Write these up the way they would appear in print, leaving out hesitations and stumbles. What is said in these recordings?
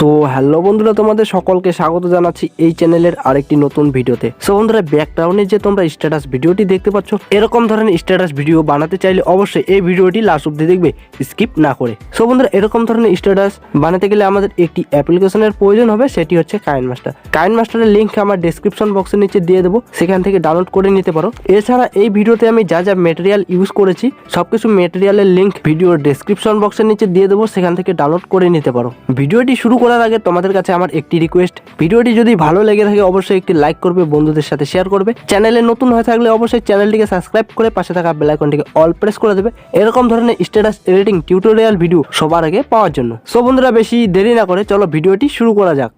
So hello বন্ধুরা, তোমাদের সকলকে স্বাগত জানাচ্ছি এই চ্যানেলের আরেকটি নতুন ভিডিওতে। সো বন্ধুরা, ব্যাকগ্রাউন্ডে যে তোমরা স্ট্যাটাস ভিডিওটি দেখতে পাচ্ছ, এরকম ধরনের স্ট্যাটাস ভিডিও বানাতে চাইলে অবশ্যই এই ভিডিওটি লাস্ট অবধি দেখবে, স্কিপ না করে। সো বন্ধুরা, এরকম ধরনের স্ট্যাটাস বানাতে গেলে আমাদের একটি অ্যাপ্লিকেশনের প্রয়োজন হবে, সেটি হচ্ছে কাইনমাস্টার। কাইনমাস্টারের লিঙ্ক আমার ডেসক্রিপশন বক্সের নিচে দিয়ে দেবো, সেখান থেকে ডাউনলোড করে নিতে পারো। এছাড়া এই ভিডিওতে আমি যা যা মেটেরিয়াল ইউজ করেছি সবকিছু মেটেরিয়ালের লিঙ্ক ভিডিওর ডেসক্রিপশন বক্সের নিচে দিয়ে দেবো, সেখান থেকে ডাউনলোড করে নিতে পারো। ভিডিওটি শুরু করার আগে তোমাদের কাছে আমার একটি রিকোয়েস্ট, ভিডিওটি যদি ভালো লেগে থাকে অবশ্যই একটি লাইক করবে, বন্ধুদের সাথে শেয়ার করবে। চ্যানেলে নতুন হয়ে থাকলে অবশ্যই চ্যানেলটিকে সাবস্ক্রাইব করে পাশে থাকা বেল আইকনটিকে অল প্রেস করে দেবে, এরকম ধরনের স্ট্যাটাস এডিটিং টিউটোরিয়াল ভিডিও সবার আগে পাওয়ার জন্য। সো বন্ধুরা, বেশি দেরি না করে চলো ভিডিওটি শুরু করা যাক।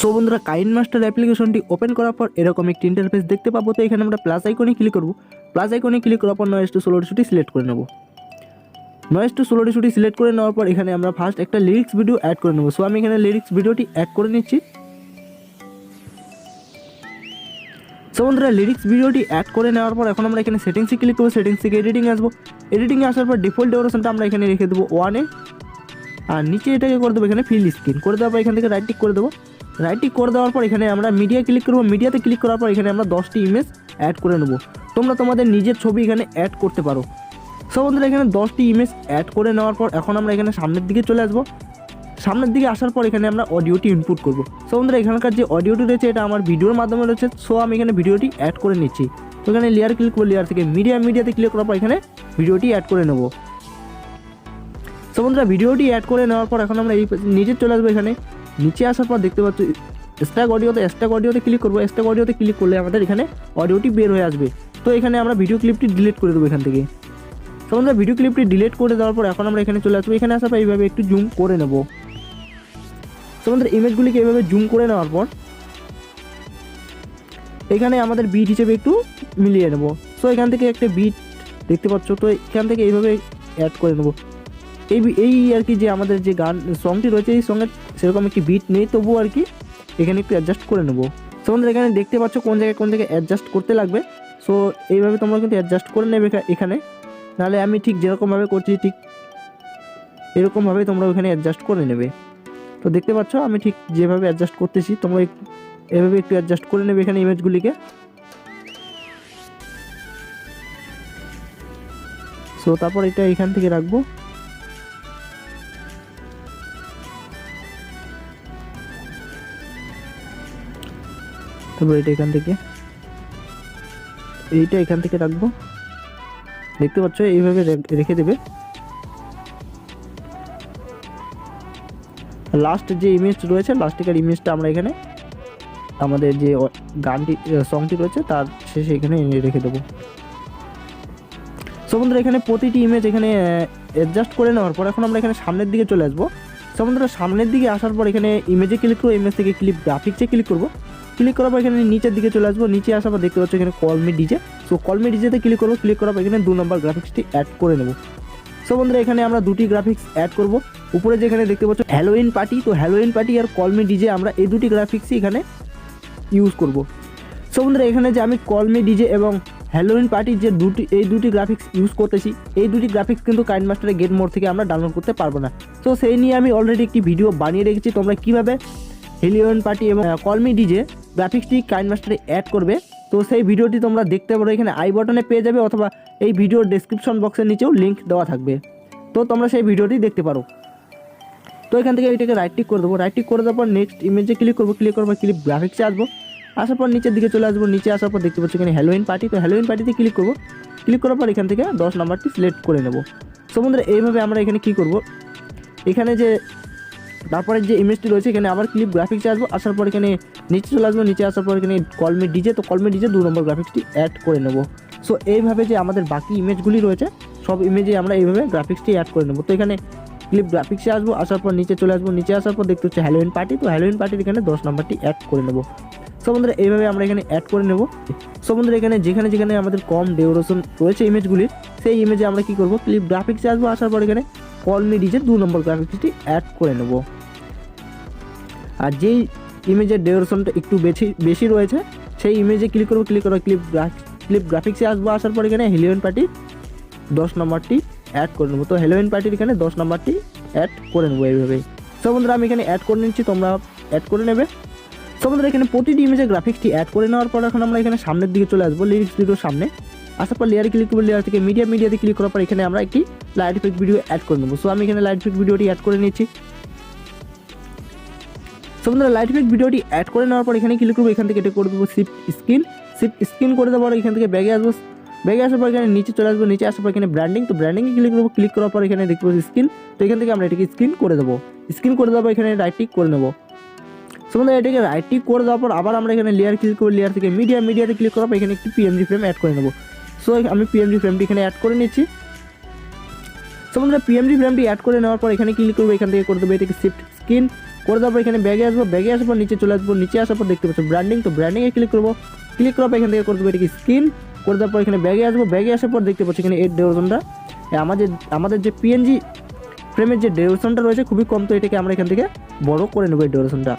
সো বন্ধুরা, কাইনমাস্টার অ্যাপ্লিকেশনটি ওপেন করার পর এরকম একটি ইন্টারফেস দেখতে পাবো। তো এখানে আমরা প্লাস আইকনে ক্লিক করব। প্লাস আইকনে ক্লিক করার পর নয়েজ টু স্লো রেশিওটি সিলেক্ট করে নেব। নয়েজ টু স্লো রেশিওটি সিলেক্ট করে নেওয়ার পর এখানে আমরা ফার্স্ট একটা লিরিক্স ভিডিও অ্যাড করে নেব। সো আমি এখানে লিরিক্স ভিডিওটি অ্যাড করে নিচ্ছি। সো বন্ধুরা, লিরিক্স ভিডিওটি অ্যাড করে নেওয়ার পর এখন আমরা এখানে সেটিংসে ক্লিক করবো। সেটিংস থেকে এডিটিংয়ে আসবো। এডিটিংয়ে আসার পর ডিফল্ট ডিউরেশনটা আমরা এখানে রেখে দেবো 1-এ, আর নিচে এটাকে করে দেবো এখানে ফিল স্ক্রিন করে দেওয়ার পর এখান থেকে রাইট টিক করে দেবো। রাইট টিক করে দেওয়ার পর এখানে আমরা মিডিয়া ক্লিক করবো। মিডিয়াতে ক্লিক করার পর এখানে আমরা 10টি ইমেজ অ্যাড করে নেবো। তোমরা তোমাদের নিজের ছবি এখানে অ্যাড করতে পারো। সো বন্ধুরা, এখানে 10টি ইমেজ অ্যাড করে নেওয়ার পর এখন আমরা এখানে সামনের দিকে চলে আসবো। সামনের দিকে আসার পর এখানে আমরা অডিওটি ইনপুট করবো। সো বন্ধুরা, এখানকার যে অডিওটি রয়েছে এটা আমার ভিডিওর মাধ্যমে রয়েছে। সো আমি এখানে ভিডিওটি অ্যাড করে নিচ্ছি। তো এখানে লেয়ার ক্লিক করবো, লেয়ার থেকে মিডিয়াতে ক্লিক করার পর এখানে ভিডিওটি অ্যাড করে নেবো। সো বন্ধুরা, ভিডিওটি অ্যাড করে নেওয়ার পর এখন আমরা এই নিচে চলে আসবো। এখানে নিচে আসার পর দেখতে পাচ্ছ স্ট্যাক অডিওতে ক্লিক করবো। স্ট্যাক অডিওতে ক্লিক করলে আমাদের এখানে অডিওটি বের হয়ে আসবে। তো এখানে আমরা ভিডিও ক্লিপটি ডিলিট করে দেবো এখান থেকে। তো আমরা ভিডিও ক্লিপটি ডিলিট করে দেওয়ার পর এখন আমরা এখানে চলে আসবো। এখানে আসার পর এইভাবে একটু জুম করে নেব। তো আমাদের ইমেজগুলিকে এইভাবে জুম করে নেওয়ার পর এখানে আমাদের বিট হিসেবে একটু মিলিয়ে নেব। সো এখান থেকে একটা বিট দেখতে পাচ্ছ, তো এখান থেকে এইভাবে অ্যাড করে নেব। এই আর কি যে আমাদের যে গান সংটি রয়েছে এই সঙ্গে সেরকম একটি বিট নেই, তবুও আর কি এখানে একটু অ্যাডজাস্ট করে নেব। সো আমাদের এখানে দেখতে পাচ্ছ কোন জায়গায় অ্যাডজাস্ট করতে লাগবে। সো এইভাবে তোমরা কিন্তু অ্যাডজাস্ট করে নেবে এখানে, নাহলে আমি ঠিক যেরকমভাবে করছি ঠিক এরকমভাবেই তোমরা ওখানে অ্যাডজাস্ট করে নেবে। তো দেখতে পাচ্ছ আমি ঠিক যেভাবে অ্যাডজাস্ট করতেছি, তোমরা এভাবে একটু অ্যাডজাস্ট করে নেবে এখানে ইমেজগুলিকে। সো তারপর এটা এখান থেকে রাখবো। তারপর এটা এখান থেকে রাখবো। দেখতে পাচ্ছ এইভাবে রেখে দেবে। লাস্ট যে ইমেজ রয়েছে, লাস্টিকার ইমেজটা আমরা এখানে আমাদের যে গানটি সংটি রয়েছে তার শেষে এখানে রেখে দেবো। সো বন্ধুরা, এখানে প্রতিটি ইমেজ এখানে অ্যাডজাস্ট করে নেওয়ার পর এখন আমরা এখানে সামনের দিকে চলে আসবো। সো বন্ধুরা, সামনের দিকে আসার পর এখানে ইমেজে ক্লিক করবো। ইমেজ থেকে ক্লিপ গ্রাফিক্সে ক্লিক করবো। ক্লিক করার পর এখানে নিচের দিকে চলে আসবো। নিচে আসার পর দেখতে পাচ্ছ এখানে call me DJ. So call me ডিজেতে ক্লিক করবো। ক্লিক করার পর এখানে 2 নম্বর গ্রাফিক্সটি অ্যাড করে নেব। সো বন্ধুরা, এখানে আমরা 2টি গ্রাফিক্স অ্যাড করব। উপরে যেখানে দেখতে পাচ্ছ হ্যালোইন পার্টি, তো হ্যালোইন পার্টি আর কল মি ডিজে আমরা এই 2টি গ্রাফিক্সই এখানে ইউজ করব। সো বন্ধুরা, এখানে যে আমি কল মি ডিজে এবং হ্যালোইন পার্টির যে এই দুটি গ্রাফিক্স ইউজ করতেছি, এই 2টি গ্রাফিক্স কিন্তু কাইনমাস্টারের গেট মোড থেকে আমরা ডাউনলোড করতে পারবো না। সো সেই নিয়ে আমি অলরেডি একটি ভিডিও বানিয়ে রেখেছি, তোমরা কীভাবে হ্যালোইন পার্টি এবং কল মি ডিজে গ্রাফিক্সটি কাইনমাস্টারে অ্যাড করবে। তো সেই ভিডিওটি তোমরা দেখতে পারো, এখানে আই বাটনে পেয়ে যাবে, অথবা এই ভিডিওর ডেসক্রিপশন বক্সের নিচেও লিঙ্ক দেওয়া থাকবে। তো তোমরা সেই ভিডিওটি দেখতে পারো। তো এখান থেকে এটাকে রাইট টিক করে দেবো। রাইট টিক করে দেওয়ার পর নেক্সট ইমেজে ক্লিক করবো। ক্লিক করার পর ক্লিপ গ্রাফিক্সে আসবো। আসার পর নিচের দিকে চলে আসবো। নিচে আসার পর দেখতে পাচ্ছি এখানে হ্যালোইন পার্টি, তো হ্যালোইন পার্টিতে ক্লিক করবো। ক্লিক করার পর এখান থেকে 10 নাম্বারটি সিলেক্ট করে নেব। সো বন্ধুরা, এইভাবে আমরা এখানে কী করবো, এখানে যে তারপরে যে ইমেজটি রয়েছে এখানে আবার ক্লিপ গ্রাফিক্সে আসবো। আসার পর এখানে নিচে চলে আসবো। নিচে আসার পর এখানে কল মি ডিজে, তো কল মি ডিজে 2 নম্বর গ্রাফিক্সটি অ্যাড করে নেব। সো এইভাবে যে আমাদের বাকি ইমেজগুলি রয়েছে সব ইমেজে আমরা এইভাবে গ্রাফিক্সটি অ্যাড করে নেব। তো এখানে ক্লিপ গ্রাফিক্সে আসবো। আসার পর নিচে চলে আসবো। নিচে আসার পর দেখতে হচ্ছে হ্যালোইন পার্টি, তো হ্যালোইন পার্টির এখানে 10 নাম্বারটি অ্যাড করে নেব। সো বন্ধুরা, এইভাবে আমরা এখানে অ্যাড করে নেব। সো বন্ধুরা, এখানে যেখানে আমাদের কম ডিউরেশন রয়েছে ইমেজগুলির, সেই ইমেজে আমরা কী করবো, ক্লিপ গ্রাফিক্সে আসবো। আসার পর এখানে কল মি ডিজে 2 নম্বর গ্রাফিক্সটি অ্যাড করে নেব। আর যেই ইমেজের ডিউরেশনটা একটু বেশি রয়েছে সেই ইমেজে ক্লিক করবো। ক্লিক করবো ক্লিপ গ্রাফিক্সে আসবো। আসার পর এখানে হ্যালোইন পার্টি 10 নম্বরটি অ্যাড করে নেবো। তো হ্যালোইন পার্টির এখানে 10 নম্বরটি অ্যাড করে নেবো এইভাবে। সো বন্ধুরা আমি এখানে অ্যাড করে নিচ্ছি, তোমরা অ্যাড করে নেবে। সো বন্ধুরা এখানে প্রতিটি ইমেজের গ্রাফিক্সটি অ্যাড করে নেওয়ার পর এখন আমরা এখানে সামনের দিকে চলে আসবো, লিরিক্স ভিডিওর সামনে আসার পর লেয়ারে ক্লিক করবো, লেয়ার থেকে মিডিয়াতে ক্লিক করার পর এখানে আমরা একটি লাইট ইফেক্ট ভিডিও অ্যাড করে নেবো। সো আমি এখানে লাইট ইফেক্ট ভিডিওটি অ্যাড করে নিচ্ছি। সো বন্ধুরা লাইট ইফেক্ট ভিডিওটি অ্যাড করে নেওয়ার পর এখানে ক্লিক করবো, এখান থেকে এটা করে দেবো শিফট স্ক্রিন করে দেওয়ার পর এখান থেকে ব্যাগে আসবো, ব্যাগে আসার পর এখানে নিচে চলে আসবো, নিচে আসার পর এখানে ব্র্যান্ডিং, তো ব্র্যান্ডিংয়ে ক্লিক করবো, ক্লিক করার পর এখানে দেখতে পাচ্ছি স্ক্রিন, তো এখান থেকে আমরা এটাকে স্ক্রিন করে দেবো, স্ক্রিন করে দেওয়ার পর এখানে রাইট টিক করে নেবো। সো বন্ধুরা এটাকে রাইট টিক করে দেওয়ার পর আবার আমরা এখানে লেয়ার ক্লিক করবো, লেয়ার থেকে মিডিয়াতে ক্লিক করার পর এখানে একটি পিএনজি ফ্রেম অ্যাড করে নেবো। সো আমি পিএনজি ফ্রেমটি এখানে অ্যাড করে নিচ্ছি। সো বন্ধুরা পিএনজি ফ্রেমটি অ্যাড করে নেওয়ার পর এখানে ক্লিক করবো, এখান থেকে করে দেবো এটাকে শিফট স্ক্রিন করে দেওয়ার পর এখানে ব্যাগে আসবো, ব্যাগে আসার পর নিচে চলে আসবো, নিচে আসার পর দেখতে পাচ্ছি ব্র্যান্ডিং, তো ব্র্যান্ডিংয়ে ক্লিক করবো, ক্লিক করার পর এখান থেকে করে দেবো এটাকে স্ক্রিন করে দেওয়ার পর এখানে ব্যাগে আসবো, ব্যাগে আসার পর দেখতে পাচ্ছি এখানে এর ডিউরেশনটা আমাদের যে পিএনজি ফ্রেমের যে ডিউরেশনটা রয়েছে খুবই কম, তো এটাকে আমরা এখান থেকে বড় করে নেবো এই ডিউরেশনটা।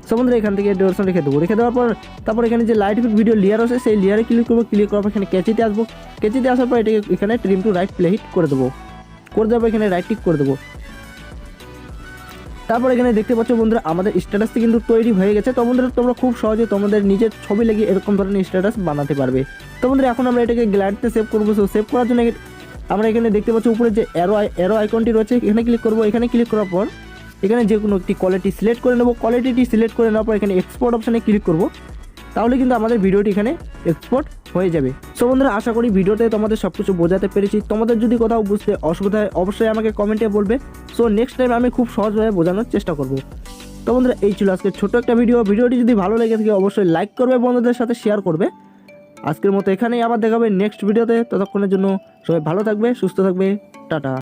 সো বন্ধুরা এখান থেকে ডিউরেশন রেখে দেবো, রেখে দেওয়ার পর তারপর এখানে যে লাইট ইফেক্ট ভিডিও লেয়ার আছে সেই লেয়ারে ক্লিক করবো, ক্লিক করার পর এখানে ক্যাচিতে আসবো, ক্যাচিতে আসার পর এটাকে এখানে trim to right play hit করে দেবো, করে দেওয়ার পর এখানে রাইট টিক করে দেবো। তারপর এখানে দেখতে পাচ্ছ বন্ধুরা আমাদের স্ট্যাটাসটি কিন্তু তৈরি হয়ে গেছে। তো বন্ধুরা তোমরা খুব সহজে তোমাদের নিজের ছবি লাগিয়ে এরকম ধরনের স্ট্যাটাস বানাতে পারবে। তো বন্ধুরা এখন আমরা এটাকে গ্যালারিতে সেভ করবো। সো সেভ করার জন্য আমরা এখানে দেখতে পাচ্ছি উপরে যে অ্যারো আইকনটি রয়েছে এখানে ক্লিক করবো, এখানে ক্লিক করার পর এখানে যে কোনো একটি কোয়ালিটি সিলেক্ট করে নেবো, কোয়ালিটিটি সিলেক্ট করে নেওয়ার পর এখানে এক্সপোর্ট অপশানে ক্লিক করবো, তাহলে কিন্তু আমাদের ভিডিওটি এখানে এক্সপোর্ট হয়ে যাবে। সো বন্ধুরা আশা করি ভিডিওতে তোমাদের সব কিছু বোঝাতে পেরেছি। তোমাদের যদি কোথাও বুঝতে অসুবিধা হয় অবশ্যই আমাকে কমেন্টে বলবে। সো নেক্সট টাইম আমি খুব সহজভাবে বোঝানোর চেষ্টা করব। তো বন্ধুরা এই ছিল আজকে ছোট একটা ভিডিওটি যদি ভালো লেগে থাকে অবশ্যই লাইক করবে, বন্ধুদের সাথে শেয়ার করবে। আজকের মতো এখানেই আবার দেখাবে নেক্সট ভিডিওতে। ততক্ষণের জন্য সবাই ভালো থাকবে, সুস্থ থাকবে, টাটা।